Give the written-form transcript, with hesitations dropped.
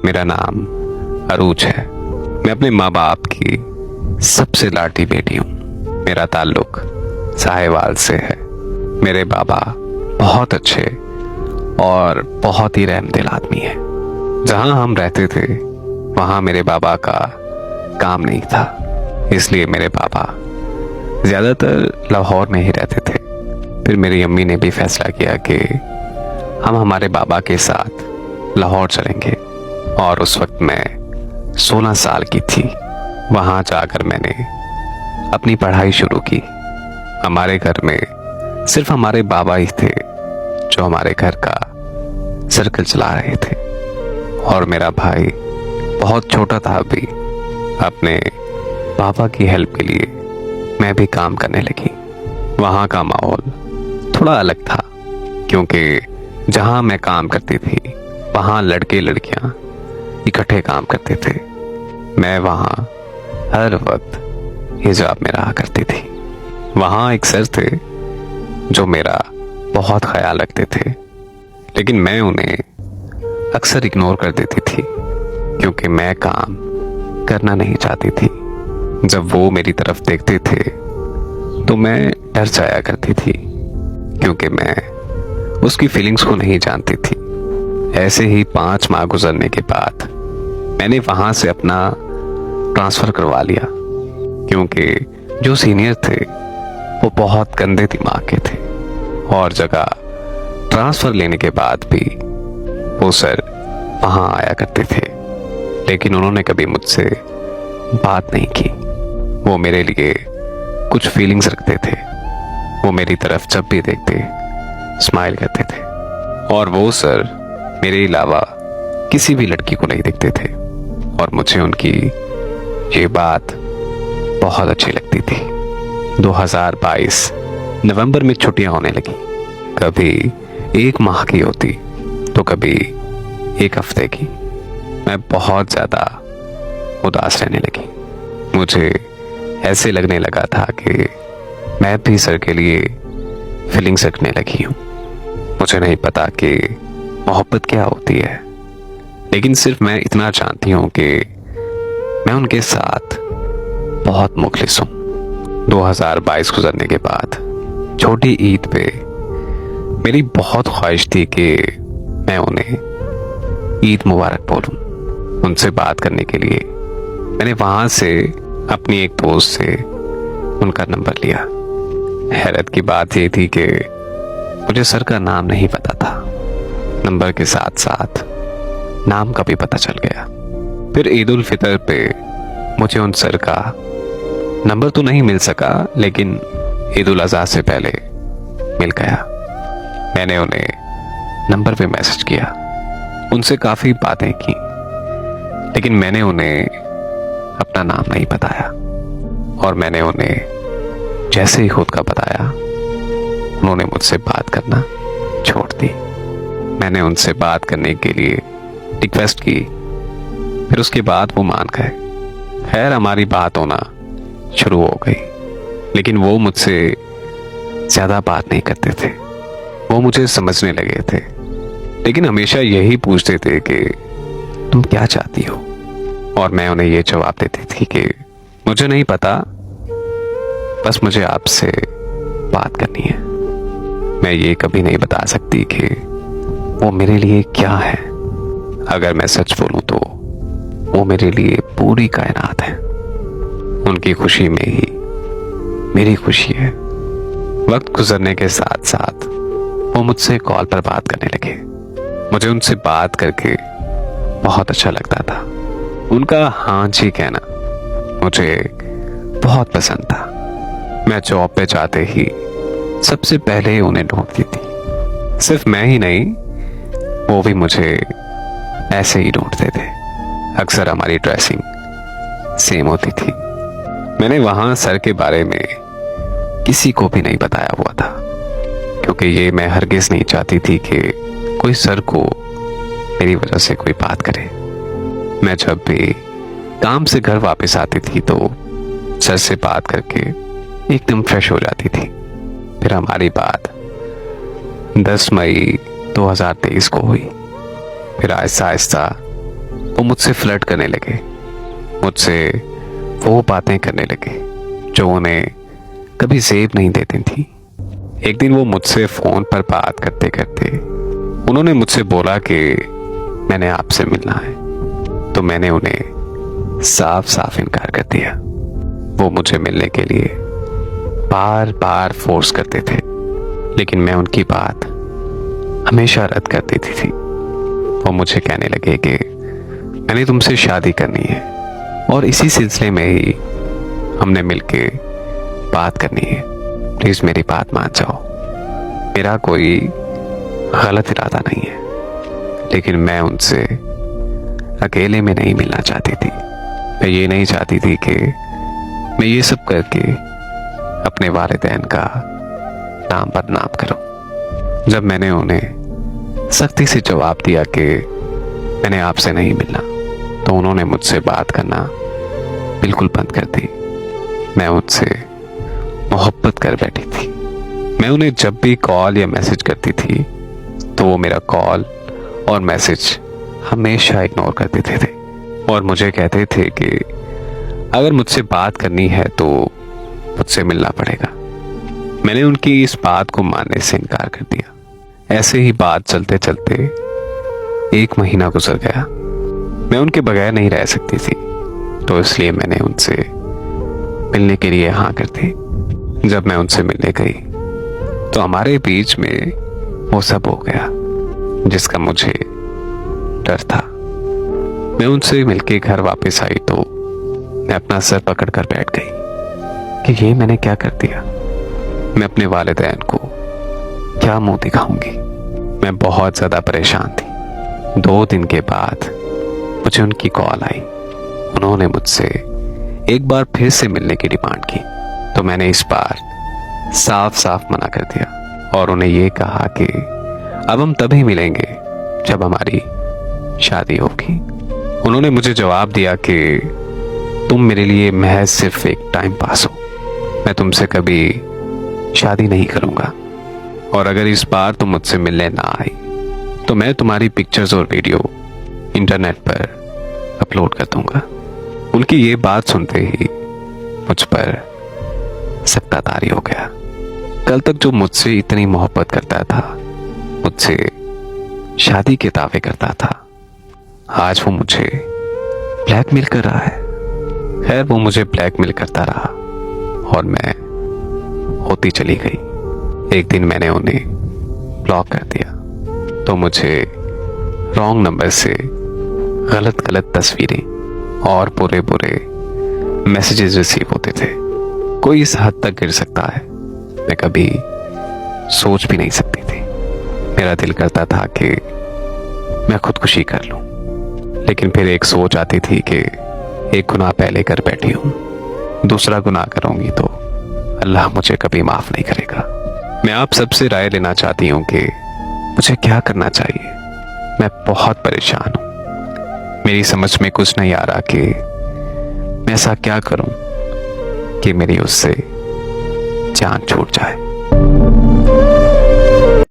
मेरा नाम अरूज है। मैं अपने माँ बाप की सबसे लाडली बेटी हूँ। मेरा ताल्लुक साहिवाल से है। मेरे बाबा बहुत अच्छे और बहुत ही रहमदिल आदमी है। जहाँ हम रहते थे वहाँ मेरे बाबा का काम नहीं था, इसलिए मेरे पापा ज़्यादातर लाहौर में ही रहते थे। फिर मेरी अम्मी ने भी फैसला किया कि हम हमारे बाबा के साथ लाहौर चलेंगे, और उस वक्त मैं 16 साल की थी। वहाँ जाकर मैंने अपनी पढ़ाई शुरू की। हमारे घर में सिर्फ हमारे बाबा ही थे जो हमारे घर का सर्कल चला रहे थे, और मेरा भाई बहुत छोटा था अभी। अपने पापा की हेल्प के लिए मैं भी काम करने लगी। वहाँ का माहौल थोड़ा अलग था, क्योंकि जहाँ मैं काम करती थी वहाँ लड़के लड़कियाँ इकट्ठे काम करते थे। मैं वहाँ हर वक्त हिजाब में रहा करती थी। वहाँ एक सर थे जो मेरा बहुत ख्याल रखते थे, लेकिन मैं उन्हें अक्सर इग्नोर कर देती थी क्योंकि मैं काम करना नहीं चाहती थी। जब वो मेरी तरफ देखते थे तो मैं डर जाया करती थी, क्योंकि मैं उसकी फीलिंग्स को नहीं जानती थी। ऐसे ही 5 माह गुजरने के बाद मैंने वहां से अपना ट्रांसफर करवा लिया, क्योंकि जो सीनियर थे वो बहुत गंदे दिमाग के थे, और जगह ट्रांसफर लेने के बाद भी वो सर वहां आया करते थे, लेकिन उन्होंने कभी मुझसे बात नहीं की। वो मेरे लिए कुछ फीलिंग्स रखते थे। वो मेरी तरफ जब भी देखते स्माइल करते थे, और वो सर मेरे अलावा किसी भी लड़की को नहीं देखते थे, और मुझे उनकी ये बात बहुत अच्छी लगती थी। 2022 नवंबर में छुट्टियां होने लगी। कभी 1 माह की होती तो कभी 1 हफ्ते की। मैं बहुत ज़्यादा उदास रहने लगी। मुझे ऐसे लगने लगा था कि मैं भी सर के लिए फीलिंग्स रखने लगी हूँ। मुझे नहीं पता कि मोहब्बत क्या होती है, लेकिन सिर्फ मैं इतना जानती हूँ कि मैं उनके साथ बहुत मुखलिस हूँ। 2022 गुजरने के बाद छोटी ईद पे मेरी बहुत ख्वाहिश थी कि मैं उन्हें ईद मुबारक बोलूं। उनसे बात करने के लिए मैंने वहां से अपनी एक दोस्त से उनका नंबर लिया। हैरत की बात यह थी कि मुझे सर का नाम नहीं पता था। नंबर के साथ साथ नाम का भी पता चल गया। फिर ईद उल फितर पे मुझे उन सर का नंबर तो नहीं मिल सका, लेकिन ईद उल अज़हा से पहले मिल गया। मैंने उन्हें नंबर पे मैसेज किया, उनसे काफ़ी बातें की, लेकिन मैंने उन्हें अपना नाम नहीं बताया, और मैंने उन्हें जैसे ही खुद का बताया उन्होंने मुझसे बात करना छोड़ दी। मैंने उनसे बात करने के लिए रिक्वेस्ट की, फिर उसके बाद वो मान गए। खैर हमारी बात होना शुरू हो गई, लेकिन वो मुझसे ज़्यादा बात नहीं करते थे। वो मुझे समझने लगे थे, लेकिन हमेशा यही पूछते थे कि तुम क्या चाहती हो, और मैं उन्हें ये जवाब देती थी कि मुझे नहीं पता, बस मुझे आपसे बात करनी है। मैं ये कभी नहीं बता सकती कि वो मेरे लिए क्या है। अगर मैं सच बोलूं तो वो मेरे लिए पूरी कायनात है। उनकी खुशी में ही मेरी खुशी है। वक्त गुजरने के साथ साथ वो मुझसे कॉल पर बात करने लगे। मुझे उनसे बात करके बहुत अच्छा लगता था। उनका हाँ जी कहना मुझे बहुत पसंद था। मैं जॉब पे जाते ही सबसे पहले उन्हें ढूंढती थी। सिर्फ मैं ही नहीं, वो भी मुझे ऐसे ही ढूंढते थे। अक्सर हमारी ड्रेसिंग सेम होती थी। मैंने वहां सर के बारे में किसी को भी नहीं बताया हुआ था, क्योंकि ये मैं हरगिज नहीं चाहती थी कि कोई सर को मेरी वजह से कोई बात करे। मैं जब भी काम से घर वापस आती थी तो सर से बात करके एकदम फ्रेश हो जाती थी। फिर हमारी बात 10 मई 2023 को हुई। फिर आहिस्ता आहिस्ता वो मुझसे फ्लर्ट करने लगे, मुझसे वो बातें करने लगे जो उन्हें कभी जेब नहीं देती थी। एक दिन वो मुझसे फोन पर बात करते करते उन्होंने मुझसे बोला कि मैंने आपसे मिलना है, तो मैंने उन्हें साफ साफ इनकार कर दिया। वो मुझे मिलने के लिए बार बार फोर्स करते थे, लेकिन मैं उनकी बात हमेशा रद्द कर देती थी। वो मुझे कहने लगे कि मैंने तुमसे शादी करनी है और इसी सिलसिले में ही हमने मिलके बात करनी है, प्लीज मेरी बात मान जाओ। मेरा कोई गलत इरादा नहीं है, लेकिन मैं उनसे अकेले में नहीं मिलना चाहती थी। मैं ये नहीं चाहती थी कि मैं ये सब करके अपने वालिदैन का नाम बदनाम करूं। जब मैंने उन्हें सख्ती से जवाब दिया कि मैंने आपसे नहीं मिलना, तो उन्होंने मुझसे बात करना बिल्कुल बंद कर दी। मैं उनसे मोहब्बत कर बैठी थी। मैं उन्हें जब भी कॉल या मैसेज करती थी तो वो मेरा कॉल और मैसेज हमेशा इग्नोर कर देते थे और मुझे कहते थे कि अगर मुझसे बात करनी है तो मुझसे मिलना पड़ेगा। मैंने उनकी इस बात को मानने से इनकार कर दिया। ऐसे ही बात चलते चलते 1 महीना गुजर गया। मैं उनके बगैर नहीं रह सकती थी, तो इसलिए मैंने उनसे मिलने के लिए हाँ कर दी। जब मैं उनसे मिलने गई तो हमारे बीच में वो सब हो गया जिसका मुझे डर था। मैं उनसे मिलके घर वापस आई तो मैं अपना सर पकड़ कर बैठ गई कि ये मैंने क्या कर दिया। मैं अपने वालिदैन को क्या मुंह दिखाऊंगी। मैं बहुत ज्यादा परेशान थी। 2 दिन के बाद मुझे उनकी कॉल आई। उन्होंने मुझसे एक बार फिर से मिलने की डिमांड की, तो मैंने इस बार साफ साफ मना कर दिया और उन्हें यह कहा कि अब हम तभी मिलेंगे जब हमारी शादी होगी। उन्होंने मुझे जवाब दिया कि तुम मेरे लिए महज सिर्फ एक टाइम पास हो, मैं तुमसे कभी शादी नहीं करूंगा और अगर इस बार तुम मुझसे मिलने ना आई तो मैं तुम्हारी पिक्चर्स और वीडियो इंटरनेट पर अपलोड कर दूंगा। उनकी ये बात सुनते ही मुझ पर सत्ताधारी हो गया। कल तक जो मुझसे इतनी मोहब्बत करता था, मुझसे शादी के दावे करता था, आज वो मुझे ब्लैकमेल कर रहा है। खैर, वो मुझे ब्लैकमेल करता रहा और मैं होती चली गई। एक दिन मैंने उन्हें ब्लॉक कर दिया तो मुझे रॉन्ग नंबर से गलत गलत तस्वीरें और बुरे बुरे मैसेजेस रिसीव होते थे। कोई इस हद तक गिर सकता है मैं कभी सोच भी नहीं सकती थी। मेरा दिल करता था कि मैं खुदकुशी कर लूं, लेकिन फिर एक सोच आती थी कि एक गुनाह पहले कर बैठी हूं, दूसरा गुनाह करूंगी तो अल्लाह मुझे कभी माफ नहीं करेगा। मैं आप सबसे राय लेना चाहती हूं कि मुझे क्या करना चाहिए। मैं बहुत परेशान हूं। मेरी समझ में कुछ नहीं आ रहा कि मैं ऐसा क्या करूं कि मेरी उससे जान छूट जाए।